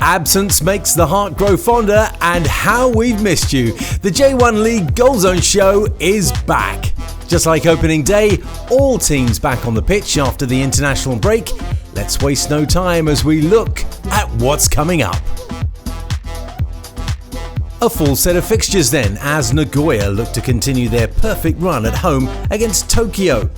Absence makes the heart grow fonder, and how we've missed you. The J1 League GOALZONE Show is back. Just like opening day, all teams back on the pitch after the international break. Let's waste no time as we look at what's coming up. A full set of fixtures then, as Nagoya look to continue their perfect run at home against Tokyo.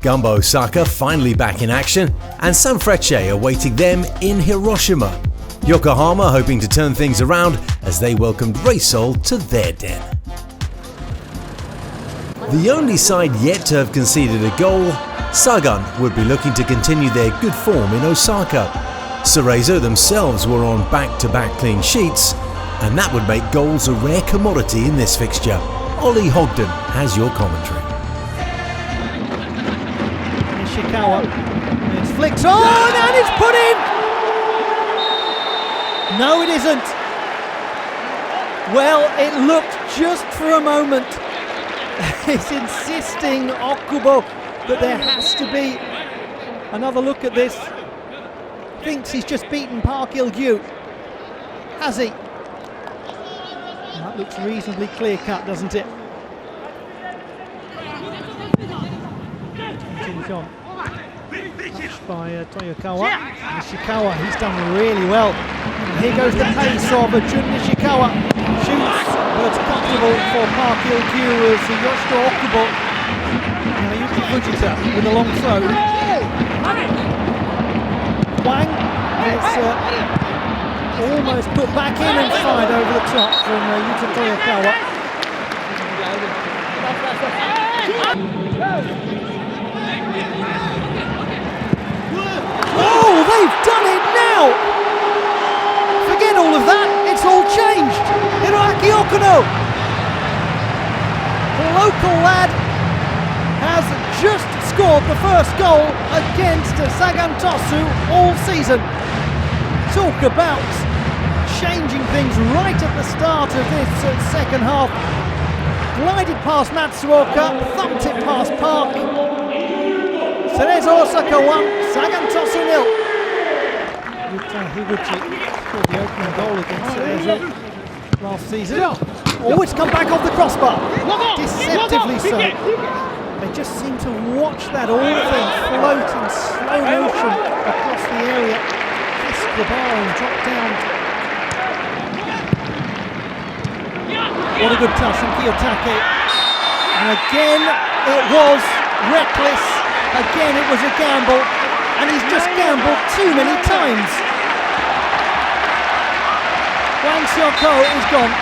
Gamba Osaka finally back in action, and Sanfrecce awaiting them in Hiroshima. Yokohama hoping to turn things around as they welcomed Reysol to their den. The only side yet to have conceded a goal, Sagan would be looking to continue their good form in Osaka. Cerezo themselves were on back-to-back clean sheets, and that would make goals a rare commodity in this fixture. Ollie Hogden has your commentary. Ishikawa, it's flicked on and it's put in! No, it isn't. Well, it looked just for a moment. It's insisting, Okubo, that there has to be another look at this. Thinks he's just beaten Park Il-gyu. Has he? That looks reasonably clear-cut, doesn't it? Continues on. Touched by Toyokawa. Nishikawa, he's done really well. And here goes the pace of Jun Nishikawa. Shoots, but it's comfortable for Park Il-gyu as Yoshito Okubo. Now Yuki Fujita with a long throw. Wang is almost put back in and fired over the top from Yuta Toyokawa. Oh, they've done it now! Forget all of that, it's all changed. Hiroaki Okuno, the local lad, has just scored the first goal against Sagan Tosu all season. Talk about changing things right at the start of this second half. Glided past Matsuoka, thumped it past Park. Cerezo Osaka 1, Sagan Tosu 0. Yuta Higuchi scored the opening goal against Cerezo last season. Oh, it's come back off the crossbar. Deceptively so. They just seem to watch that all thing float in slow motion across the area, kiss the bar and drop down. What a good touch from Kiyotake. And again, it was reckless. Again, it was a gamble. And he's just gambled too many times. Wang Xiaoko is gone.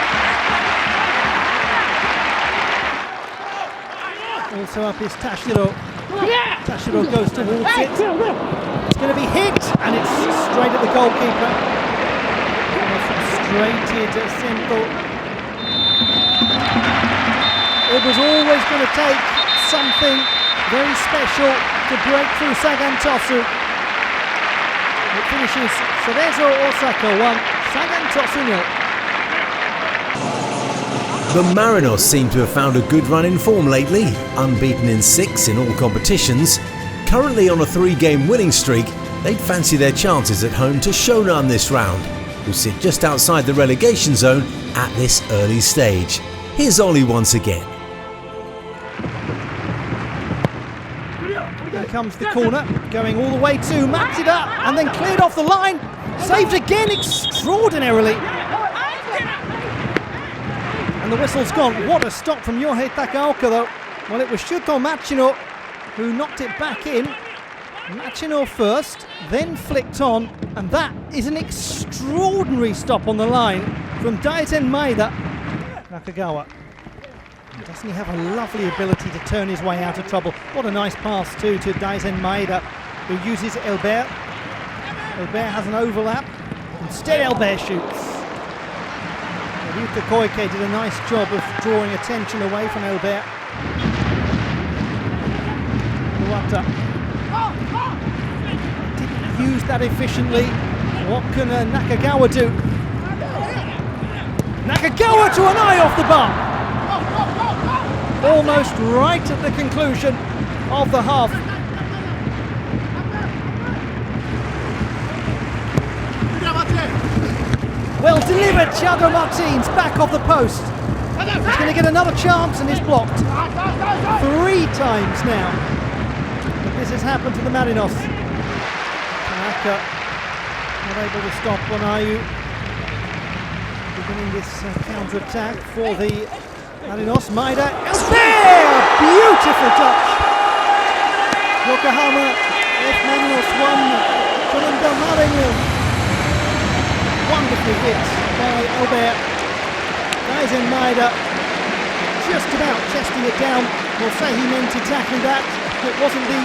Also up is Tashiro. Tashiro goes towards it. It's going to be hit, and it's straight at the goalkeeper. Frustrated Sento. It was always going to take something very special to break through Sagan Tosu. It finishes Cerezo Osaka 1, Sagan Tosu 0. The Marinos seem to have found a good run in form lately, unbeaten in 6 in all competitions. Currently on a 3-game winning streak, they'd fancy their chances at home to Shonan this round, who sit just outside the relegation zone at this early stage. Here's Ollie once again. Here comes the corner, going all the way to Matsuda, and then cleared off the line. Saved again extraordinarily. And the whistle's gone. What a stop from Yohei Takaoka though. Well, it was Shuto Machino who knocked it back in. Machino first, then flicked on, and that is an extraordinary stop on the line from Daisen Maeda. Nakagawa. Doesn't he have a lovely ability to turn his way out of trouble? What a nice pass too to Daisen Maeda, who uses Elbert. Elbert has an overlap. Instead Elbert shoots. Ryuta Koike did a nice job of drawing attention away from Elbert. Iwata didn't use that efficiently. What can Nakagawa do? Nakagawa to an eye off the bar! Almost right at the conclusion of the half. delivered. Thiago Martins back off the post. He's going to get another chance and is blocked 3 times now. But this has happened to the Marinos. Tanaka not able to stop Bonayu. Beginning this counter-attack for the Marinos. Maeda elsewhere! Beautiful touch. Yokohama F Marinos 1, Shonan Bellmare 1. Wonderfully hit by Albert. Daisen Maeda just about chesting it down. We'll say he meant exactly that. It wasn't the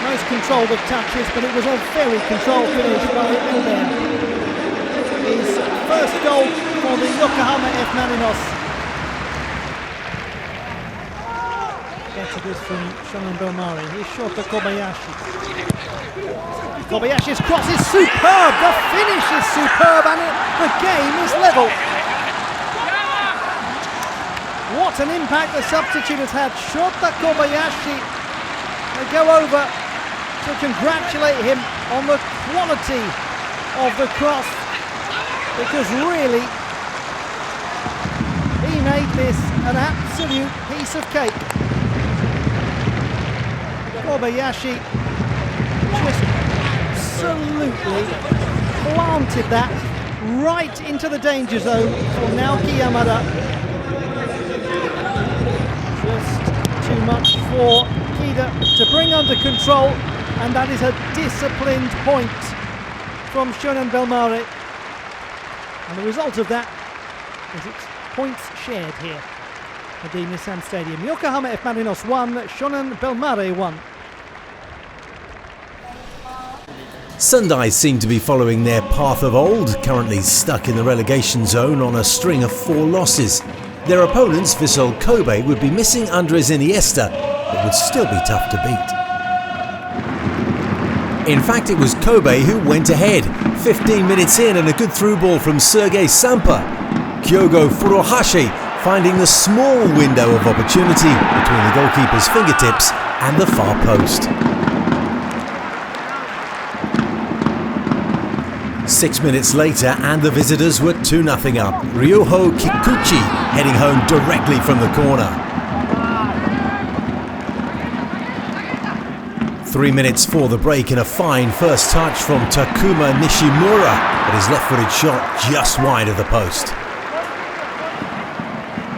most controlled of touches, but it was a very controlled finish by Albert. His first goal for the Yokohama F Marinos. Better this from Shonan Bellmare. Here's Shota Kobayashi. Kobayashi's cross is superb. The finish is superb, and the game is level. What an impact the substitute has had. Shota Kobayashi. They go over to congratulate him on the quality of the cross, because really he made this an absolute piece of cake. Kobayashi just absolutely planted that right into the danger zone for Naoki Yamada. Just too much for Kida to bring under control, and that is a disciplined point from Shonan Bellmare. And the result of that is it's points shared here at the Nissan Stadium. Yokohama F Marinos 1, Shonan Bellmare 1. Sendai seem to be following their path of old, currently stuck in the relegation zone on a string of 4 losses. Their opponents, Vissel Kobe, would be missing Andres Iniesta, but would still be tough to beat. In fact, it was Kobe who went ahead, 15 minutes in, and a good through ball from Sergei Sampa. Kyogo Furuhashi finding the small window of opportunity between the goalkeeper's fingertips and the far post. 6 minutes later, and the visitors were 2-0 up. Ryoho Kikuchi heading home directly from the corner. 3 minutes for the break, and a fine first touch from Takuma Nishimura, but his left-footed shot just wide of the post.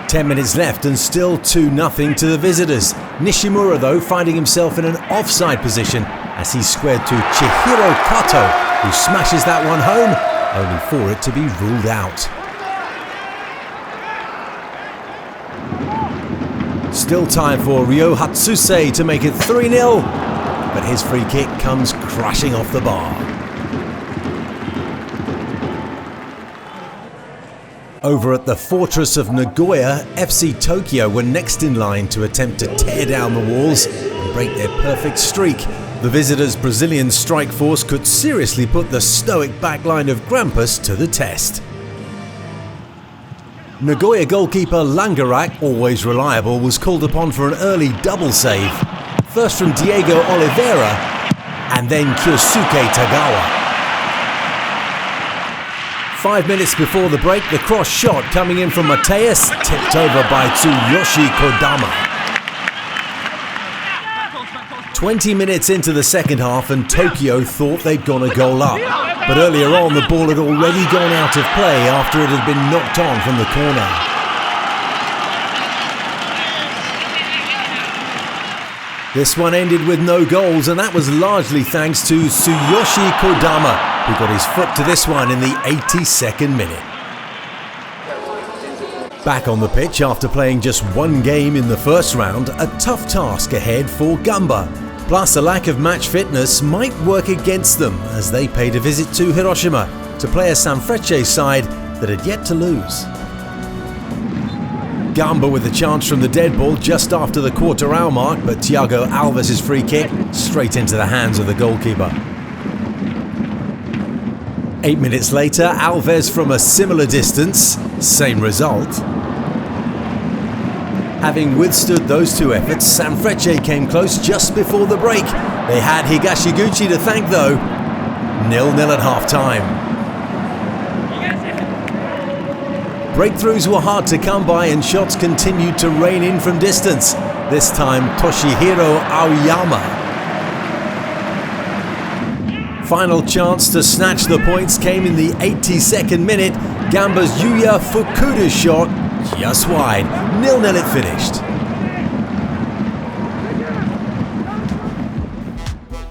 10 minutes left and still 2-0 to the visitors. Nishimura, though, finding himself in an offside position as he squared to Chihiro Kato, who smashes that one home, only for it to be ruled out. Still time for Ryo Hatsuse to make it 3-0, but his free kick comes crashing off the bar. Over at the fortress of Nagoya, FC Tokyo were next in line to attempt to tear down the walls and break their perfect streak. The visitors' Brazilian strike force could seriously put the stoic backline of Grampus to the test. Nagoya goalkeeper Langerak, always reliable, was called upon for an early double save. First from Diego Oliveira and then Kyosuke Tagawa. 5 minutes before the break, the cross shot coming in from Mateus, tipped over by Tsuyoshi Kodama. 20 minutes into the second half and Tokyo thought they'd gone a goal up. But earlier on the ball had already gone out of play after it had been knocked on from the corner. This one ended with no goals, and that was largely thanks to Tsuyoshi Kodama, who got his foot to this one in the 82nd minute. Back on the pitch after playing just one game in the first round, a tough task ahead for Gamba. Plus a lack of match fitness might work against them as they paid a visit to Hiroshima to play a Sanfrecce side that had yet to lose. Gamba with a chance from the dead ball just after the quarter-hour mark, but Thiago Alves' free kick straight into the hands of the goalkeeper. 8 minutes later, Alves from a similar distance, same result. Having withstood those two efforts, Sanfrecce came close just before the break. They had Higashiguchi to thank though. 0-0 at half-time. Breakthroughs were hard to come by and shots continued to rain in from distance. This time Toshihiro Aoyama. Final chance to snatch the points came in the 82nd minute. Gamba's Yuya Fukuda's shot just wide. 0-0 it finished.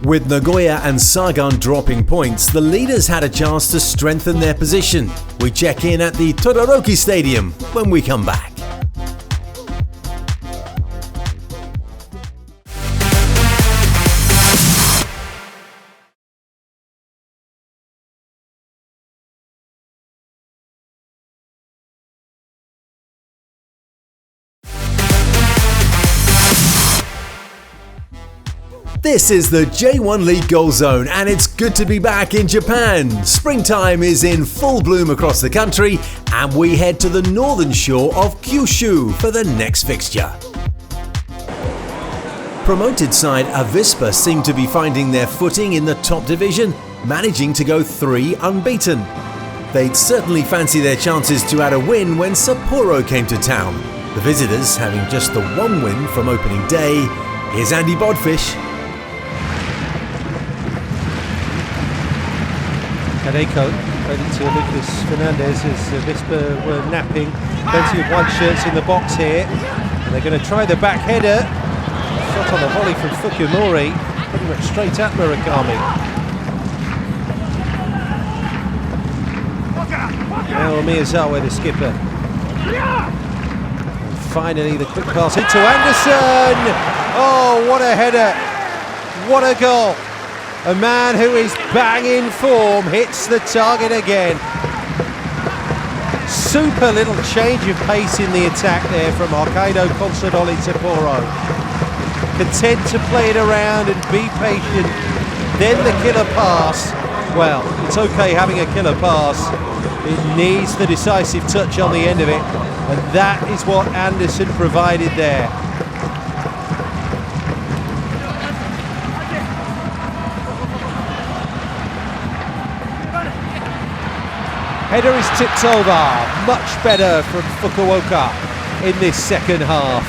With Nagoya and Sagan dropping points, the leaders had a chance to strengthen their position. We check in at the Todoroki Stadium when we come back. This is the J1 League Goal Zone, and it's good to be back in Japan. Springtime is in full bloom across the country, and we head to the northern shore of Kyushu for the next fixture. Promoted side Avispa seem to be finding their footing in the top division, managing to go 3 unbeaten. They'd certainly fancy their chances to add a win when Sapporo came to town. The visitors having just the 1 win from opening day. Here's Andy Bodfish. Kadeko ready to Lucas Fernandez as Vispa were napping. Plenty of white shirts in the box here. And they're going to try the back header. Shot on the volley from Fukumori, pretty much straight at Murakami. Now Miyazawa, the skipper. And finally the quick pass into Anderson. Oh, what a header. What a goal. A man who is banging form hits the target again. Super little change of pace in the attack there from Hokkaido Consadole Sapporo. Content to play it around and be patient. Then the killer pass. Well, it's okay having a killer pass. It needs the decisive touch on the end of it. And that is what Anderson provided there. Header is tipped over, much better from Fukuoka in this second half.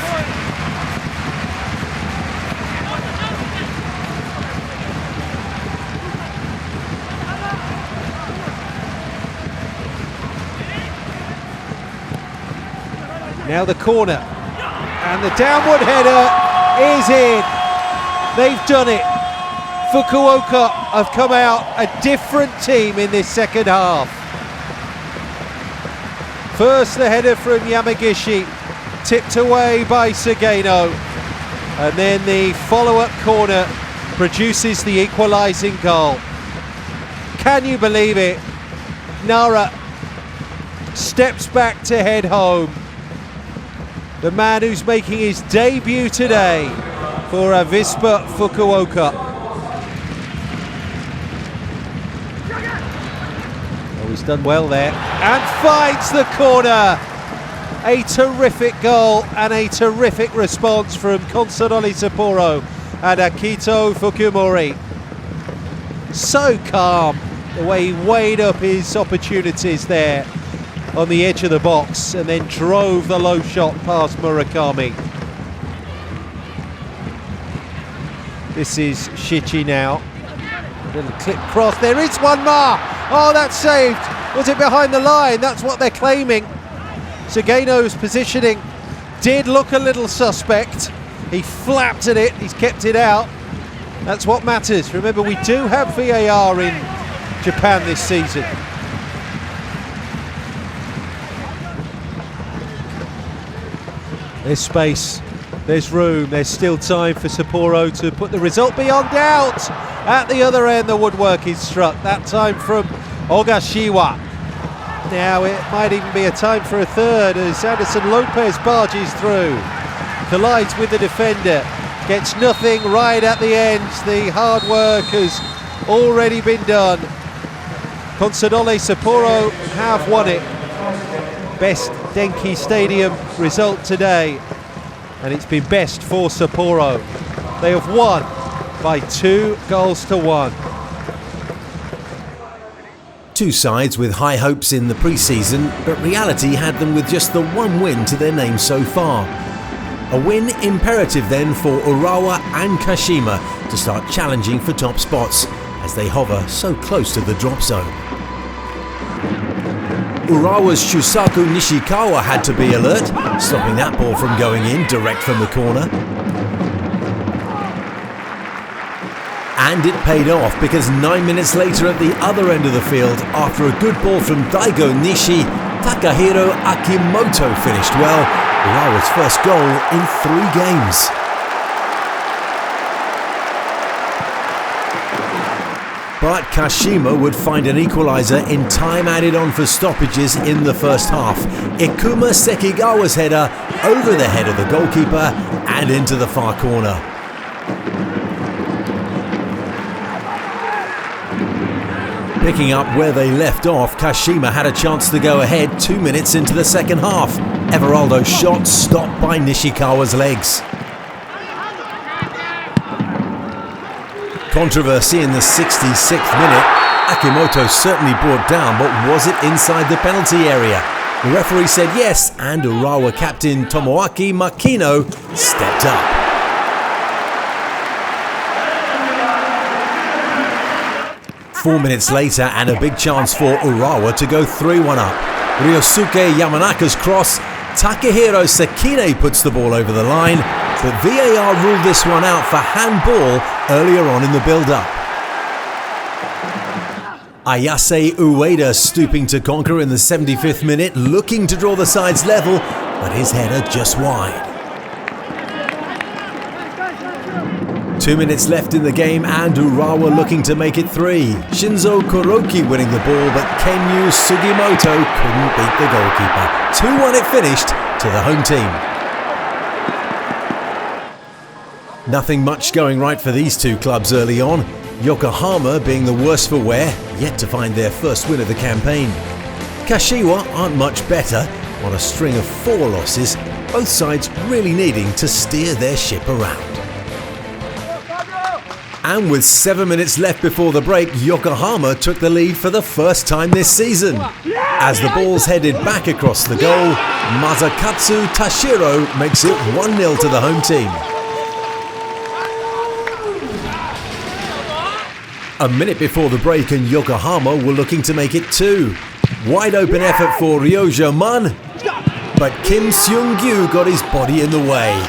Now the corner, and the downward header is in. They've done it. Fukuoka have come out a different team in this second half. First the header from Yamagishi, tipped away by Sugeno, and then the follow-up corner produces the equalising goal. Can you believe it? Nara steps back to head home. The man who's making his debut today for Avispa Fukuoka. He's done well there and finds the corner. A terrific goal and a terrific response from Consadole Sapporo and Akito Fukumori. So calm the way he weighed up his opportunities there on the edge of the box and then drove the low shot past Murakami. This is Shichi now. Little clip cross. There is one more. Oh, that's saved. Was it behind the line? That's what they're claiming. Sugeno's positioning did look a little suspect. He flapped at it. He's kept it out. That's what matters. Remember, we do have VAR in Japan this season. There's space. There's room. There's still time for Sapporo to put the result beyond doubt. At the other end, the woodwork is struck. That time from Ogashiwa. Now it might even be a time for a third as Anderson Lopez barges through. Collides with the defender. Gets nothing right at the end. The hard work has already been done. Consadole Sapporo have won it. Best Denki Stadium result today. And it's been best for Sapporo. They have won by 2-1. Two sides with high hopes in the pre-season, but reality had them with just the one win to their name so far. A win imperative then for Urawa and Kashima to start challenging for top spots as they hover so close to the drop zone. Urawa's Shusaku Nishikawa had to be alert, stopping that ball from going in direct from the corner. And it paid off because 9 minutes later at the other end of the field, after a good ball from Daigo Nishi, Takahiro Akimoto finished well, Urawa's first goal in 3 games. But Kashima would find an equaliser in time added on for stoppages in the first half. Ikuma Sekigawa's header over the head of the goalkeeper and into the far corner. Picking up where they left off, Kashima had a chance to go ahead 2 minutes into the second half. Everaldo's shot stopped by Nishikawa's legs. Controversy in the 66th minute. Akimoto certainly brought down, but was it inside the penalty area? The referee said yes, and Urawa captain Tomoaki Makino stepped up. Four minutes later, and a big chance for Urawa to go 3-1 up. Ryosuke Yamanaka's cross. Takahiro Sekine puts the ball over the line, but VAR ruled this one out for handball earlier on in the build-up. Ayase Ueda stooping to conquer in the 75th minute, looking to draw the sides level, but his header just wide. 2 minutes left in the game and Urawa looking to make it 3. Shinzo Kuroki winning the ball, but Kenyu Sugimoto couldn't beat the goalkeeper. 2-1 it finished to the home team. Nothing much going right for these two clubs early on. Yokohama being the worst for wear, yet to find their first win of the campaign. Kashiwa aren't much better, on a string of 4 losses, both sides really needing to steer their ship around. And with 7 minutes left before the break, Yokohama took the lead for the first time this season. As the ball's headed back across the goal, Masakatsu Tashiro makes it 1-0 to the home team. A minute before the break and Yokohama were looking to make it 2. Wide open effort for Ryoja Man, but Kim Seung-gyu got his body in the way.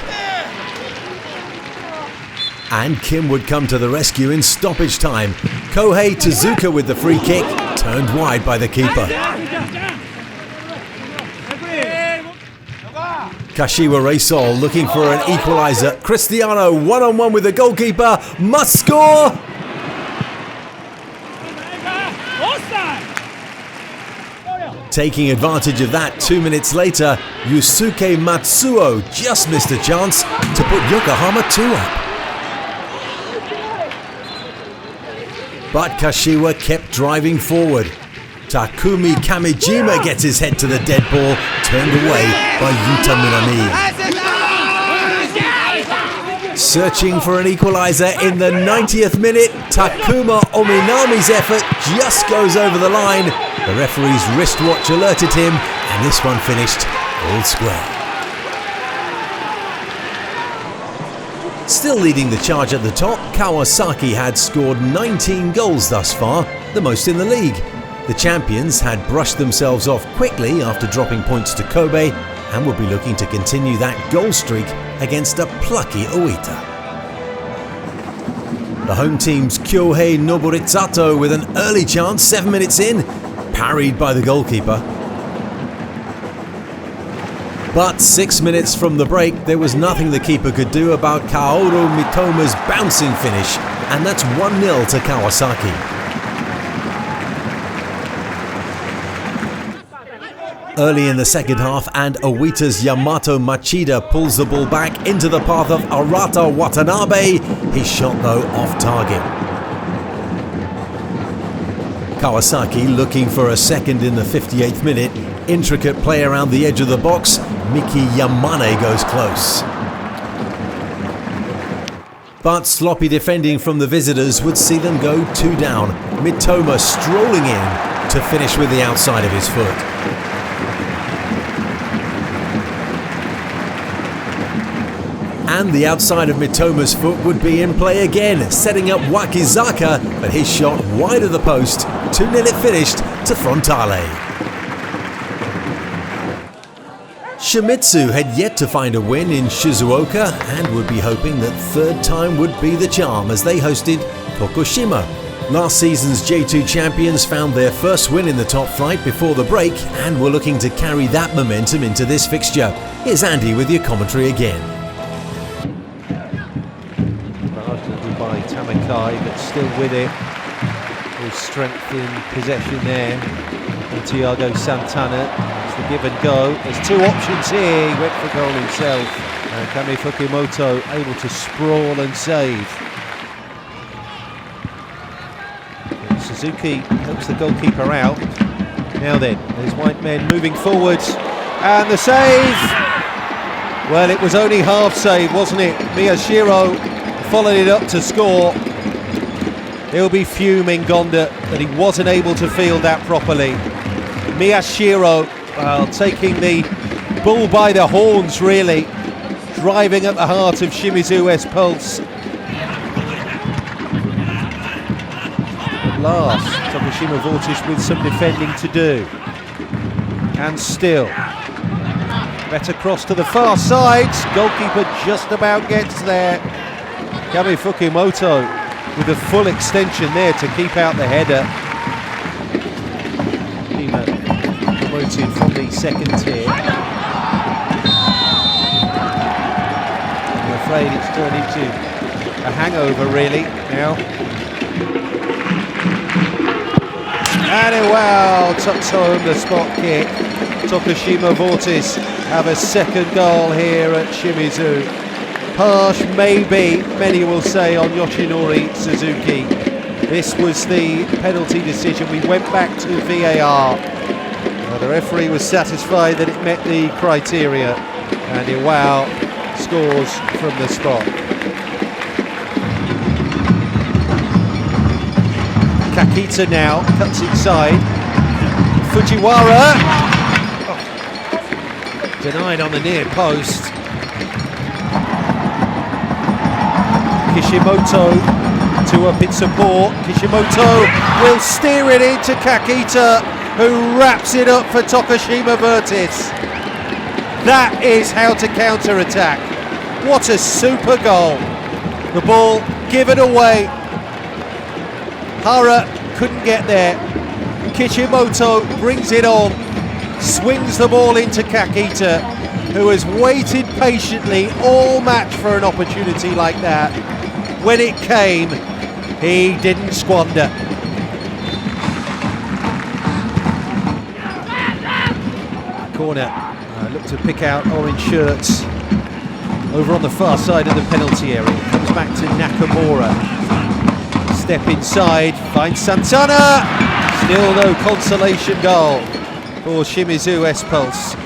And Kim would come to the rescue in stoppage time. Kohei Tezuka with the free kick, turned wide by the keeper. Kashiwa Reysol looking for an equaliser. Cristiano one-on-one with the goalkeeper, must score! Taking advantage of that 2 minutes later, Yusuke Matsuo just missed a chance to put Yokohama 2 up. But Kashiwa kept driving forward. Takumi Kamijima gets his head to the dead ball, turned away by Yuta Minami. Searching for an equaliser in the 90th minute, Takuma Ominami's effort just goes over the line. The referee's wristwatch alerted him, and this one finished all square. Still leading the charge at the top, Kawasaki had scored 19 goals thus far, the most in the league. The champions had brushed themselves off quickly after dropping points to Kobe and will be looking to continue that goal streak against a plucky Oita. The home team's Kyohei Noburitsato with an early chance 7 minutes in, parried by the goalkeeper. But 6 minutes from the break, there was nothing the keeper could do about Kaoru Mitoma's bouncing finish, and that's 1-0 to Kawasaki. Early in the second half, and Oita's Yamato Machida pulls the ball back into the path of Arata Watanabe. His shot, though, off target. Kawasaki looking for a second in the 58th minute. Intricate play around the edge of the box. Miki Yamane goes close. But sloppy defending from the visitors would see them go 2 down. Mitoma strolling in, to finish with the outside of his foot. And the outside of Mitoma's foot would be in play again, setting up Wakizaka, but his shot wide of the post. 2-0 it finished to Frontale. Shimizu had yet to find a win in Shizuoka and would be hoping that third time would be the charm as they hosted Tokushima. Last season's J2 champions found their first win in the top flight before the break and were looking to carry that momentum into this fixture. Here's Andy with your commentary again. By Tamakai, but still with it. With strength in possession there. And Thiago Santana. It's the give and go. There's two options here. He went for goal himself. And Kami Fukimoto able to sprawl and save. And Suzuki helps the goalkeeper out. Now then, there's white men moving forwards. And the save! Well, it was only half save, wasn't it? Miyashiro followed it up to score. He'll be fuming, Gonda, that he wasn't able to field that properly. Miyashiro, well, taking the bull by the horns, really. Driving at the heart of Shimizu S-Pulse. At last, Tokushima Vortis with some defending to do. And still. Better cross to the far side. Goalkeeper just about gets there. Kami Fukimoto with a full extension there to keep out the header. Kima promoted from the second tier. I'm afraid it's turned into a hangover really now. And wow, tucks home the spot kick. Tokushima Vortis have a second goal here at Shimizu. Harsh, maybe, many will say, on Yoshinori Suzuki. This was the penalty decision. We went back to VAR. The referee was satisfied that it met the criteria. And Iwao scores from the spot. Kakita now cuts inside. Fujiwara. Oh. Denied on the near post. Kishimoto to up in support. Kishimoto will steer it into Kakita, who wraps it up for Tokushima Vortis. That is how to counter-attack. What a super goal. The ball given away. Hara couldn't get there. Kishimoto brings it on, swings the ball into Kakita, who has waited patiently all match for an opportunity like that. When it came, he didn't squander. Corner, look to pick out orange shirts over on the far side of the penalty area. Comes back to Nakamura. Step inside, finds Santana. Still no consolation goal for Shimizu S-Pulse.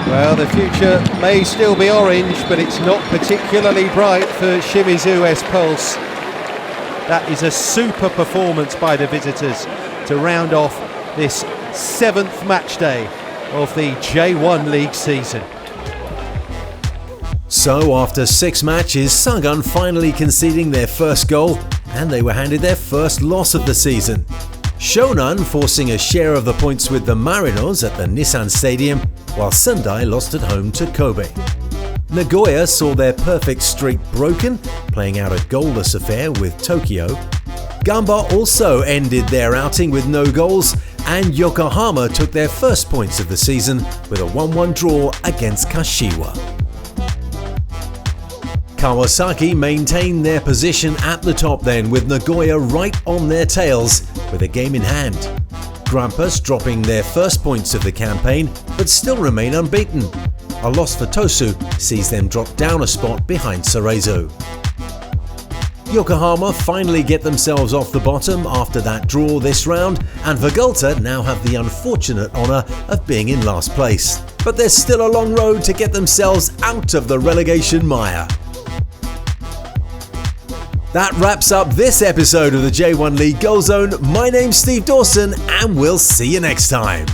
Well, the future may still be orange, but it's not particularly bright for Shimizu S-Pulse. That is a super performance by the visitors to round off this 7th match day of the J1 League season. So after 6 matches, Sagan finally conceding their first goal, and they were handed their first loss of the season. Shonan forcing a share of the points with the Marinos at the Nissan Stadium, while Sendai lost at home to Kobe. Nagoya saw their perfect streak broken, playing out a goalless affair with Tokyo. Gamba also ended their outing with no goals, and Yokohama took their first points of the season with a 1-1 draw against Kashiwa. Kawasaki maintained their position at the top then, with Nagoya right on their tails with a game in hand. Grampus dropping their first points of the campaign, but still remain unbeaten. A loss for Tosu sees them drop down a spot behind Cerezo. Yokohama finally get themselves off the bottom after that draw this round, and Vegalta now have the unfortunate honour of being in last place. But there's still a long road to get themselves out of the relegation mire. That wraps up this episode of the J1 League Goal Zone. My name's Steve Dawson, and we'll see you next time.